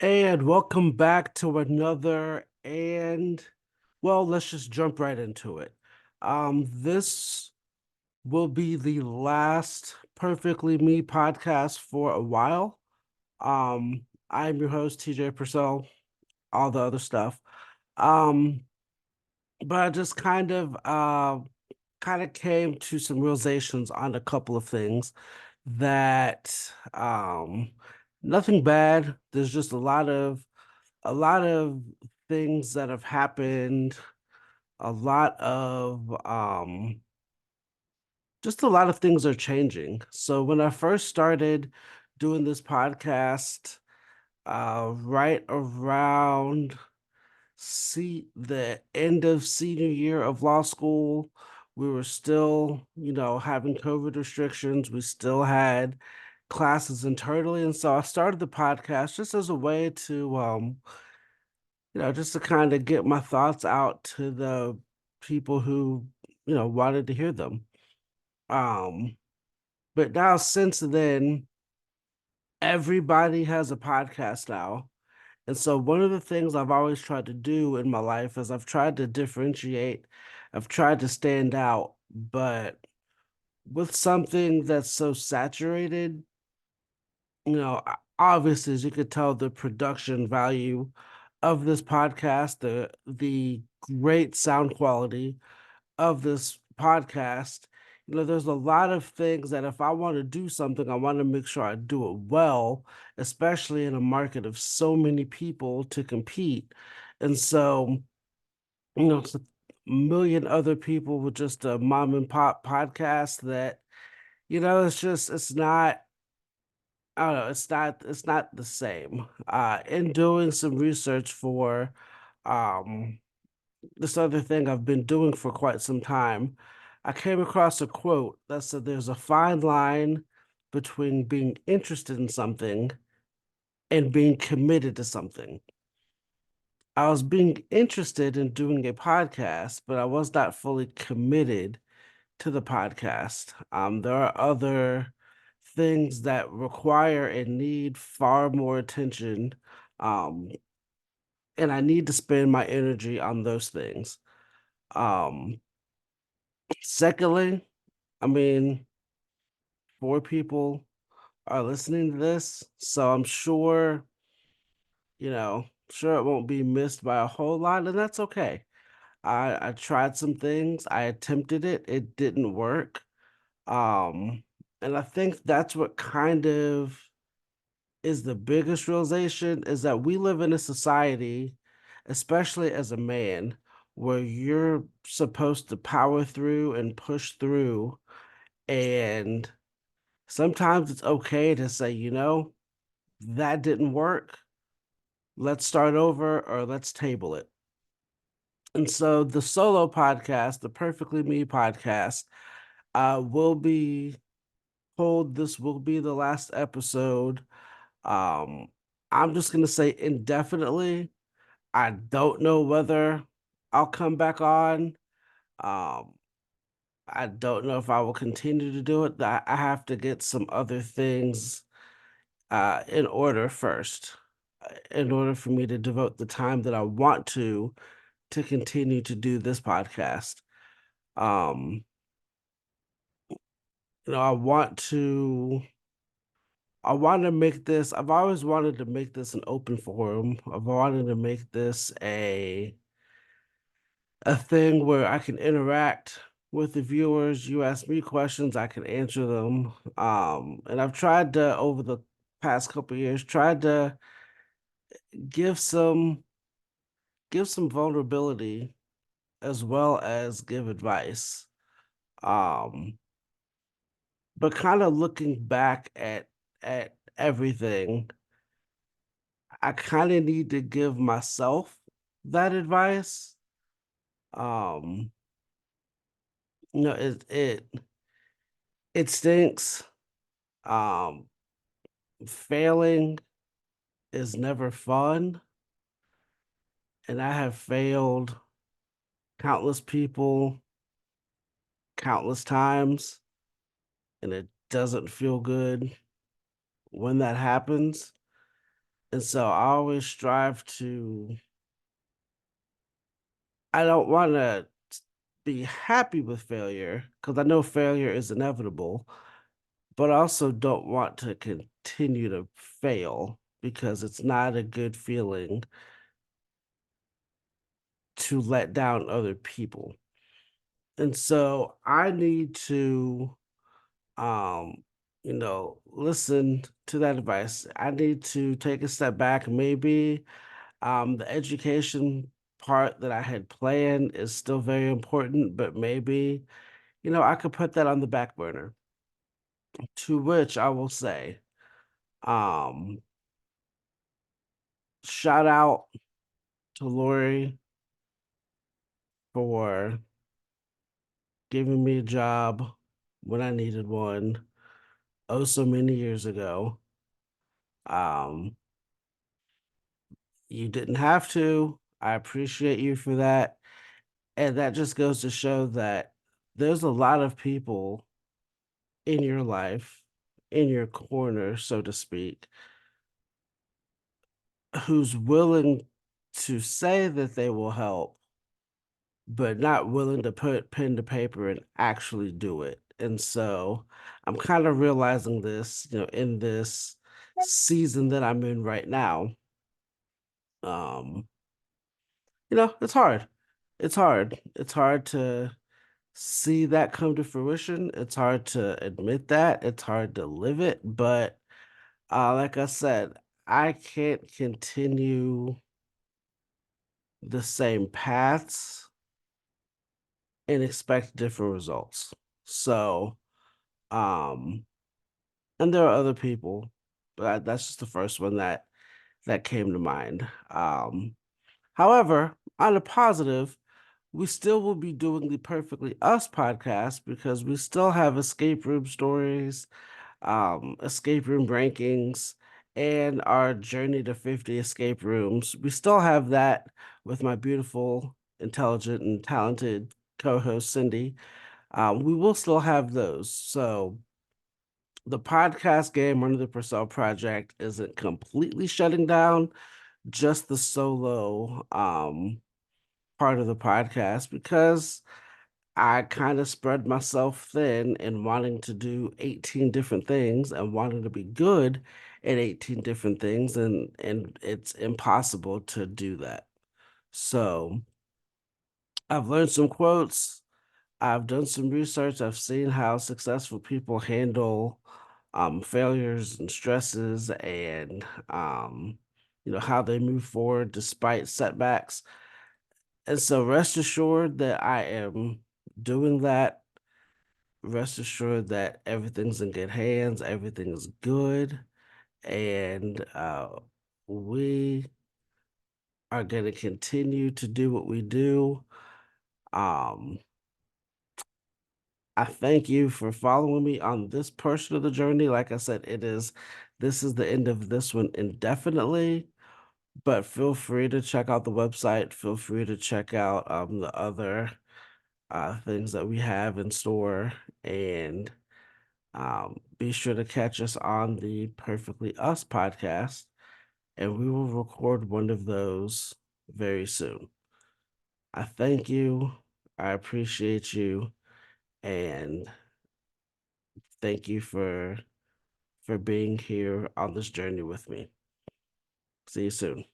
And welcome back to another let's just jump right into it. This will be the last Perfectly Me podcast for a while. I'm your host, TJ Purcell, all the other stuff. Um, but I just kind of came to some realizations on a couple of things that nothing bad. There's just a lot of things that have happened, a lot of just a lot of things are changing. So when I first started doing this podcast, right around see the end of senior year of law school, we were still, having COVID restrictions. We still had classes internally. And so I started the podcast just as a way to just to kind of get my thoughts out to the people who, wanted to hear them. Um, but now since then, everybody has a podcast now. And so one of the things I've always tried to do in my life is I've tried to differentiate, I've tried to stand out, but with something that's so saturated, obviously, as you could tell, the production value of this podcast, the great sound quality of this podcast, there's a lot of things that if I want to do something, I want to make sure I do it well, especially in a market of so many people to compete. And so, it's a million other people with just a mom and pop podcast that, it's not. I don't know, it's not the same. In doing some research for um this other thing I've been doing for quite some time, I came across a quote that said there's a fine line between being interested in something and being committed to something. I was being interested in doing a podcast, but I was not fully committed to the podcast. There are other things that require and need far more attention. Um, and I need to spend my energy on those things. Um, Secondly, I mean, four people are listening to this, so I'm sure, sure it won't be missed by a whole lot, and that's okay. I tried some things, I attempted it, it didn't work. Um, and I think that's what kind of is the biggest realization is that we live in a society, especially as a man, where you're supposed to power through and push through. And sometimes it's okay to say, that didn't work. Let's start over or let's table it. And so the solo podcast, the Perfectly Me podcast, will be told this will be the last episode. Um, I'm just gonna say indefinitely. I don't know whether I'll come back on. Um, I don't know if I will continue to do it. I have to get some other things in order first, in order for me to devote the time that I want to continue to do this podcast. Um, I want to make this, I've always wanted to make this an open forum. I've wanted to make this a thing where I can interact with the viewers. You ask me questions, I can answer them. And I've tried to over the past couple of years, tried to give some give some vulnerability as well as give advice. Um, but kind of looking back at everything, I kind of need to give myself that advice. Um, it stinks. Um, Failing is never fun, and I have failed countless people countless times, and it doesn't feel good when that happens. And so I always strive to, I don't want to be happy with failure because I know failure is inevitable, but I also don't want to continue to fail because it's not a good feeling to let down other people. And so I need to um listen to that advice. I need to take a step back. Maybe the education part that I had planned is still very important, but maybe I could put that on the back burner. To which I will say, um, shout out to Lori for giving me a job when I needed one oh so many years ago. Um, you didn't have to. I appreciate you for that. And that just goes to show that there's a lot of people in your life, in your corner, so to speak, who's willing to say that they will help, but not willing to put pen to paper and actually do it. And so I'm kind of realizing this, in this season that I'm in right now. Um, it's hard. It's hard. It's hard to see that come to fruition. It's hard to admit that. It's hard to live it. But like I said, I can't continue the same paths and expect different results. So, um, and there are other people, but that's just the first one that came to mind. However, on a positive, we still will be doing the Perfectly Us podcast because we still have escape room stories, escape room rankings, and our journey to 50 escape rooms. We still have that with my beautiful, intelligent, and talented co-host Cindy. We will still have those. So the podcast game under the Purcell Project isn't completely shutting down, just the solo part of the podcast because I kind of spread myself thin in wanting to do 18 different things and wanting to be good at 18 different things, and it's impossible to do that. So I've learned some quotes. I've done some research. I've seen how successful people handle failures and stresses and how they move forward despite setbacks. And so rest assured that I am doing that. Rest assured that everything's in good hands, everything is good, and we are going to continue to do what we do. Um, I thank you for following me on this portion of the journey. Like I said, this is the end of this one indefinitely, but feel free to check out the website. Feel free to check out the other things that we have in store, and be sure to catch us on the Perfectly Us podcast, and we will record one of those very soon. I thank you. I appreciate you, and thank you for being here on this journey with me. See you soon.